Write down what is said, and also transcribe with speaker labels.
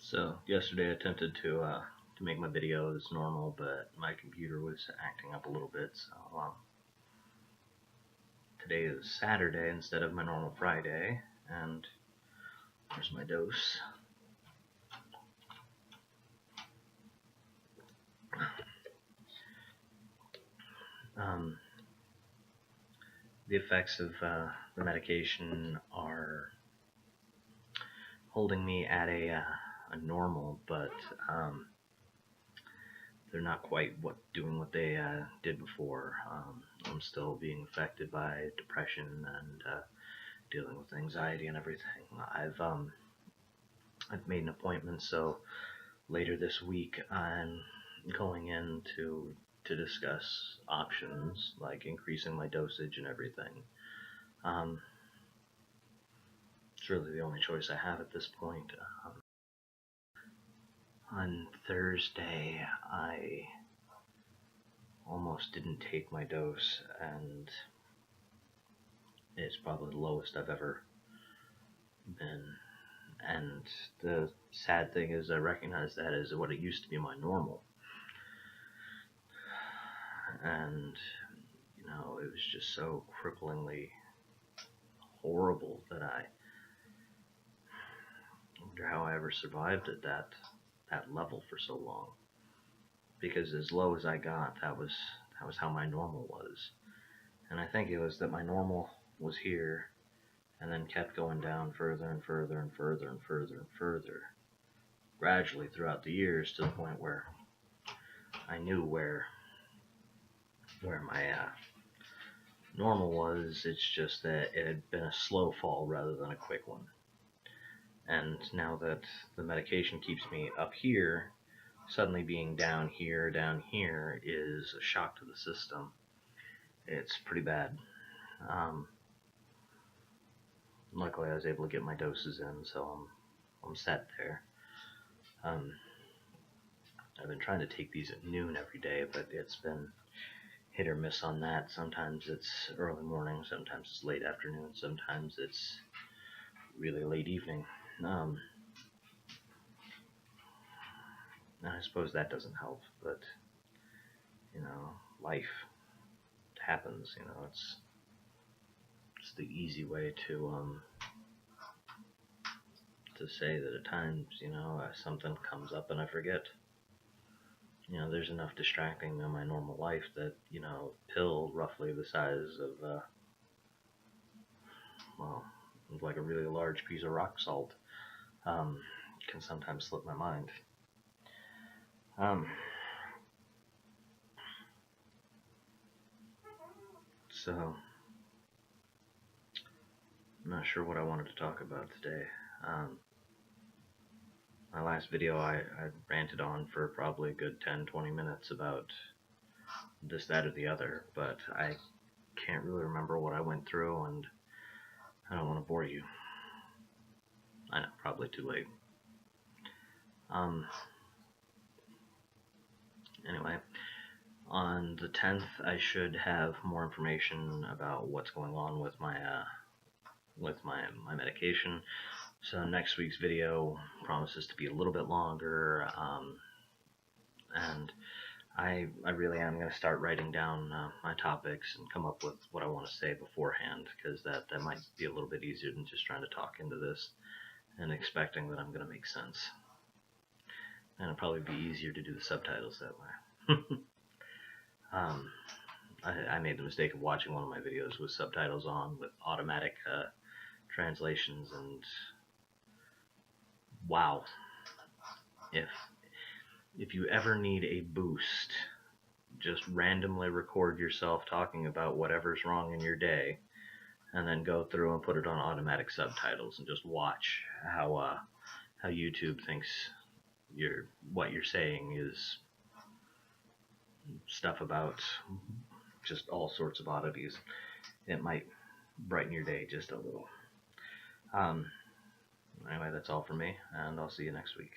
Speaker 1: So yesterday I attempted to make my videos normal, but my computer was acting up a little bit. So today is Saturday instead of my normal Friday, and there's my dose. The effects of the medication are holding me at a normal, but they're not quite doing what they did before. I'm still being affected by depression and dealing with anxiety and everything. I've made an appointment, so later this week I'm going in to discuss options like increasing my dosage and everything. It's really the only choice I have at this point. On Thursday, I almost didn't take my dose, and it's probably the lowest I've ever been. And the sad thing is I recognize that as what it used to be my normal. And, it was just so cripplingly horrible that I wonder how I ever survived at that level for so long. Because as low as I got, that was how my normal was. And I think it was that my normal was here and then kept going down further and further and further and further and further, gradually throughout the years, to the point where I knew where my normal was. It's just that it had been a slow fall rather than a quick one. And now that the medication keeps me up here, suddenly being down here is a shock to the system. It's pretty bad. Luckily I was able to get my doses in, so I'm set there. I've been trying to take these at noon every day, but it's been hit or miss on that. Sometimes it's early morning, sometimes it's late afternoon, sometimes it's really late evening. I suppose that doesn't help, but life happens. It's the easy way to say that at times, something comes up and I forget. There's enough distracting in my normal life that, a pill roughly the size of, like a really large piece of rock salt, can sometimes slip my mind. So, I'm not sure what I wanted to talk about today. My last video I ranted on for probably a good 10-20 minutes about this, that, or the other, but I can't really remember what I went through, and I don't want to bore you. I know, probably too late. Anyway, on the 10th I should have more information about what's going on with my medication. So next week's video promises to be a little bit longer, and I really am going to start writing down my topics and come up with what I want to say beforehand, because that might be a little bit easier than just trying to talk into this and expecting that I'm going to make sense. And it'll probably be easier to do the subtitles that way. I made the mistake of watching one of my videos with subtitles on, with automatic translations, and wow, if you ever need a boost, just randomly record yourself talking about whatever's wrong in your day, and then go through and put it on automatic subtitles, and just watch how YouTube thinks what you're saying is stuff about just all sorts of oddities. It might brighten your day just a little. Anyway, that's all for me, and I'll see you next week.